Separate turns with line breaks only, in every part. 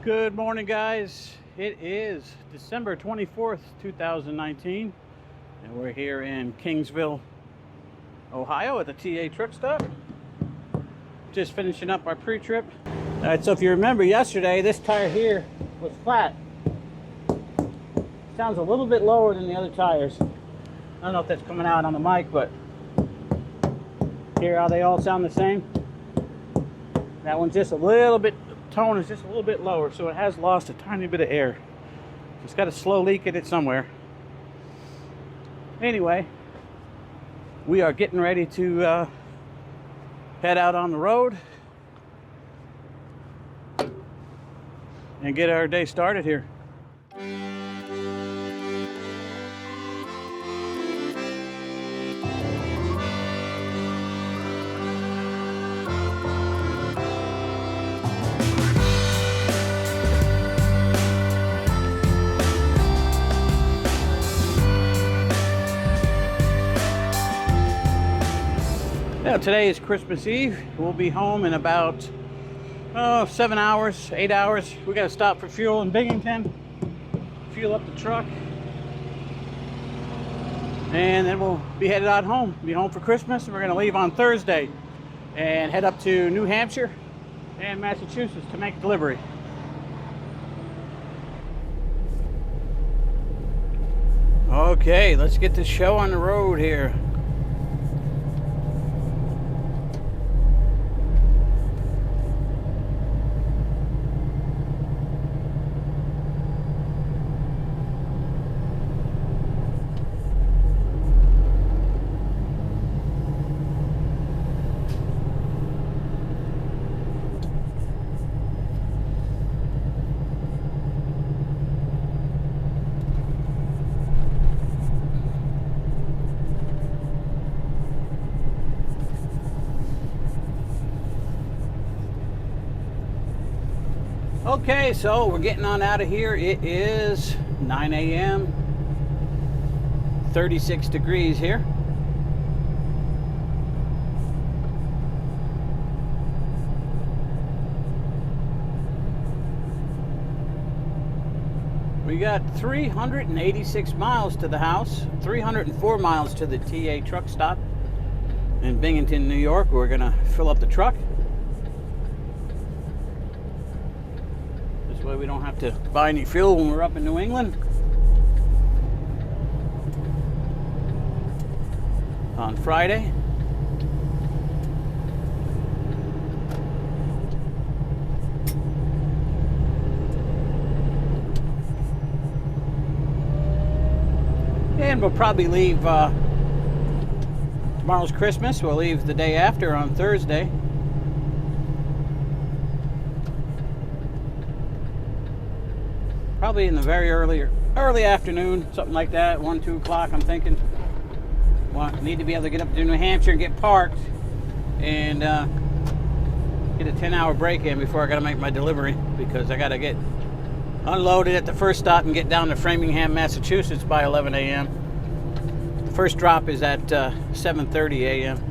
Good morning, guys. It is December 24th, 2019, and we're here in Kingsville, Ohio at the TA truck stop. Just finishing up our pre-trip. All right, so if you remember yesterday, this tire here was flat. Sounds a little bit lower than the other tires. I don't know if that's coming out on the mic, but hear how they all sound the same? That one's just a little bit, tone is just a little bit lower, so it has lost a tiny bit of air. It's got a slow leak in it somewhere. Anyway, we are getting ready to head out on the road and get our day started here. Now, today is Christmas Eve. We'll be home in about 7 hours, 8 hours. We got to stop for fuel in Binghamton, fuel up the truck, and then we'll be headed out home. Be home for Christmas, and we're going to leave on Thursday and head up to New Hampshire and Massachusetts to make a delivery. Okay, let's get this show on the road here. Okay, so we're getting on out of here. It is 9 a.m. 36 degrees here. We got 386 miles to the house, 304 miles to the TA truck stop in Binghamton, New York. We're gonna fill up the truck. Way we don't have to buy any fuel when we're up in New England. On Friday. And we'll probably leave, tomorrow's Christmas, we'll leave the day after on Thursday. Probably in the very early afternoon, something like that, 1, 2 o'clock, I'm thinking. Well, I need to be able to get up to New Hampshire and get parked and get a 10-hour break in before I got to make my delivery, because I got to get unloaded at the first stop and get down to Framingham, Massachusetts by 11 a.m. The first drop is at 7:30 a.m.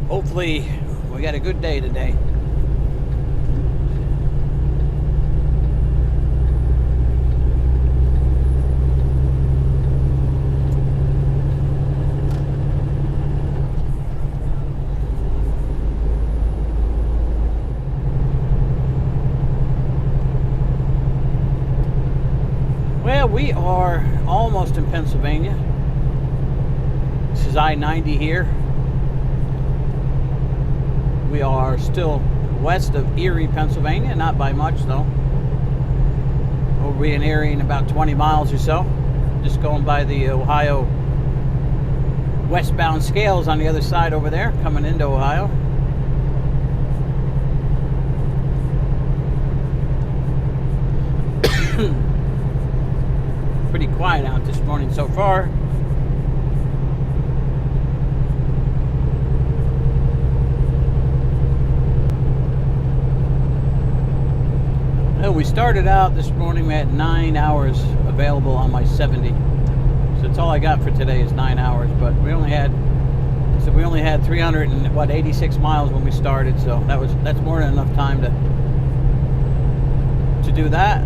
Hopefully, we got a good day today. Well, we are almost in Pennsylvania. This is I-90 here. We are still west of Erie, Pennsylvania, not by much though. We'll be in Erie in about 20 miles or so. Just going by the Ohio westbound scales on the other side over there, coming into Ohio. Pretty quiet out this morning so far. Well, we started out this morning, we had 9 hours available on my 70. So that's all I got for today is 9 hours, but we only had 386 miles when we started, so that's more than enough time to do that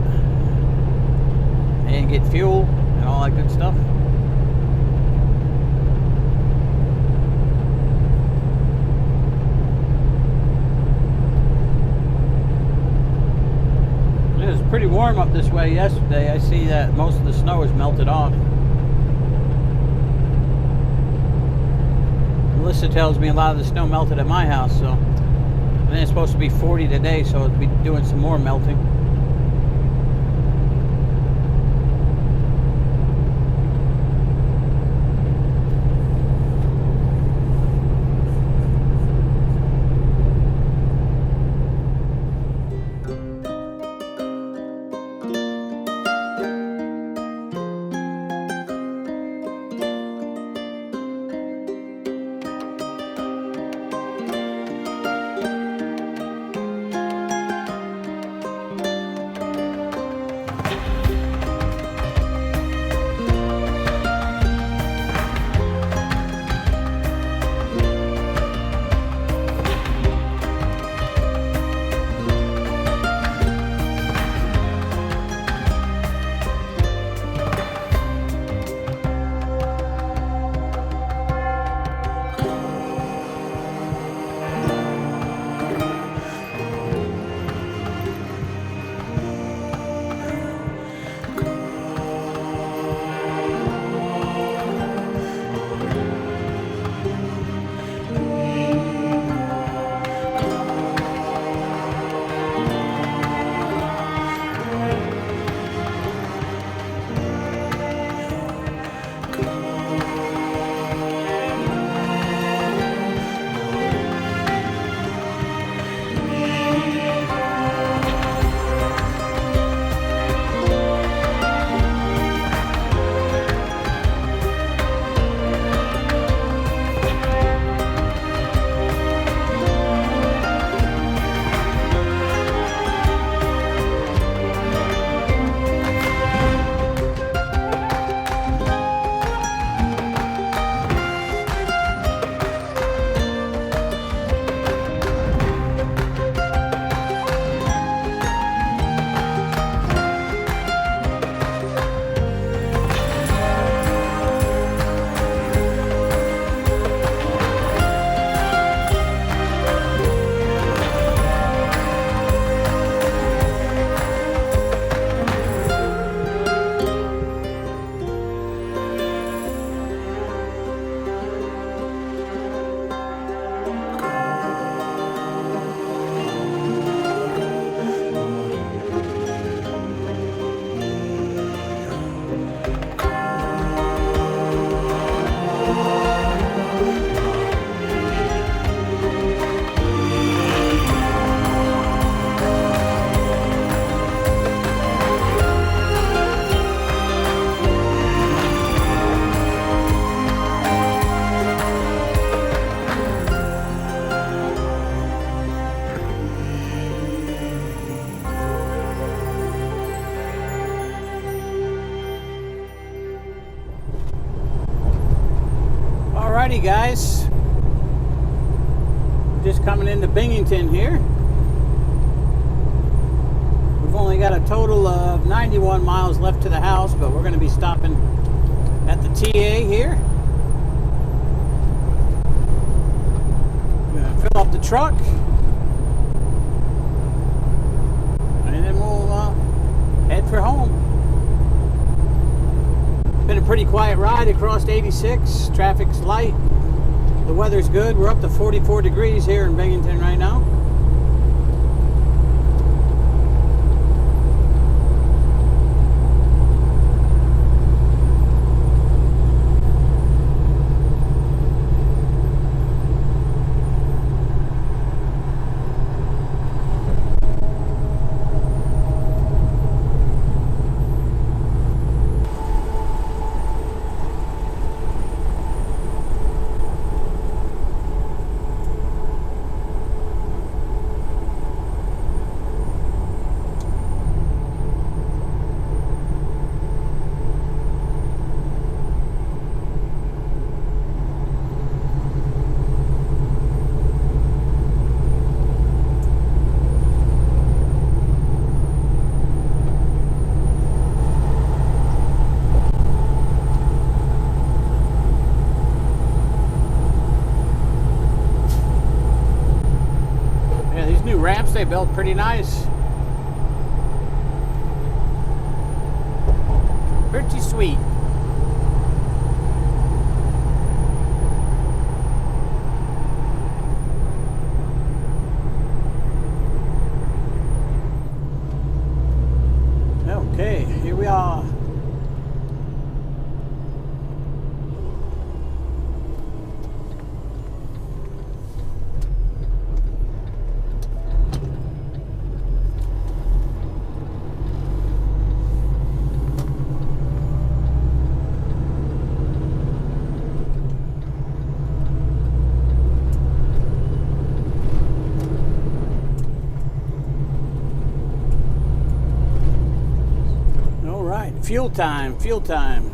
and get fuel and all that good stuff. It was pretty warm up this way yesterday. I see that most of the snow has melted off. Melissa tells me a lot of the snow melted at my house, so and then it's supposed to be 40 today, so it'll be doing some more melting. Alrighty guys, just coming into Binghamton here. We've only got a total of 91 miles left to the house, but we're going to be stopping at the TA here. Gonna fill up the truck and then we'll head for home. Been a pretty quiet ride across 86. Traffic's light. The weather's good. We're up to 44 degrees here in Binghamton right now. ramps they built, pretty nice. Pretty sweet. Okay, here we are. Fuel time, fuel time.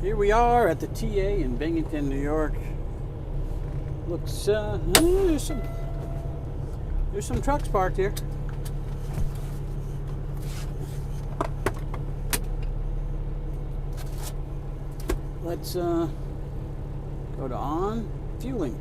Here we are at the TA in Binghamton, New York. Looks, there's some trucks parked here. Let's go to on fueling.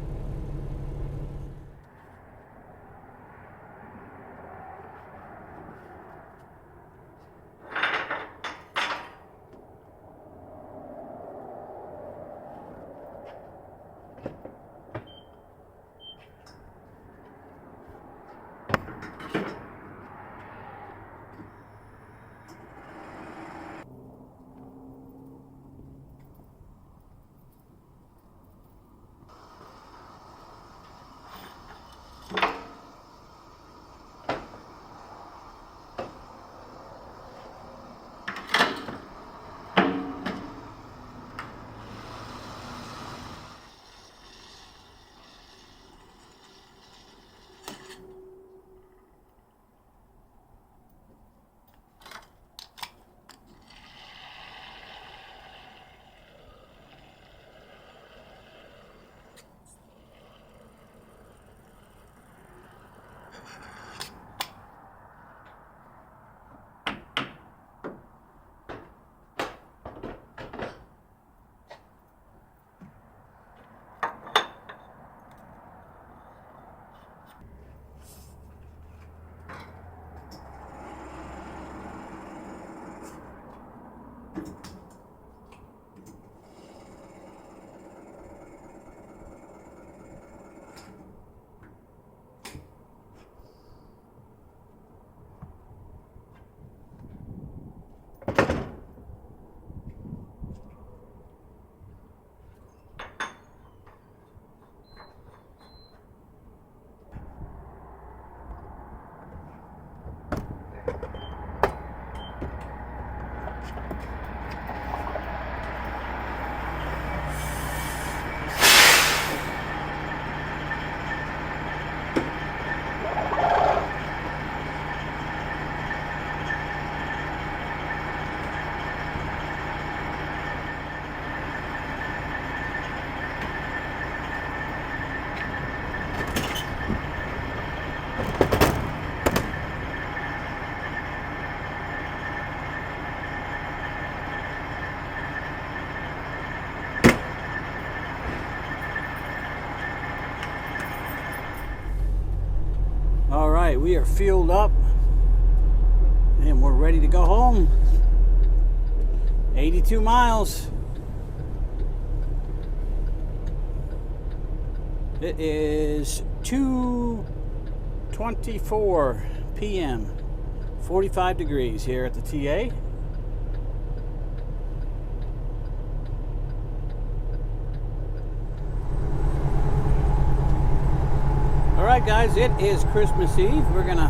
We are fueled up and we're ready to go home. 82 miles. It is 2:24 p.m. 45 degrees here at the TA. Alright guys, it is Christmas Eve. We're gonna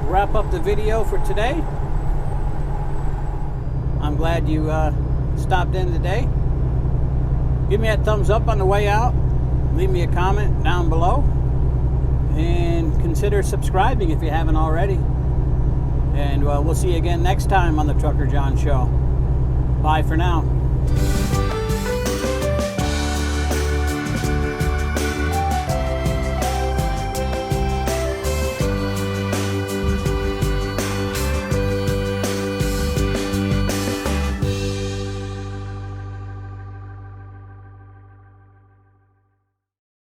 wrap up the video for today. I'm glad you stopped in today. Give me that thumbs up on the way out. Leave me a comment down below. And consider subscribing if you haven't already. And we'll see you again next time on the Trucker John Show. Bye for now.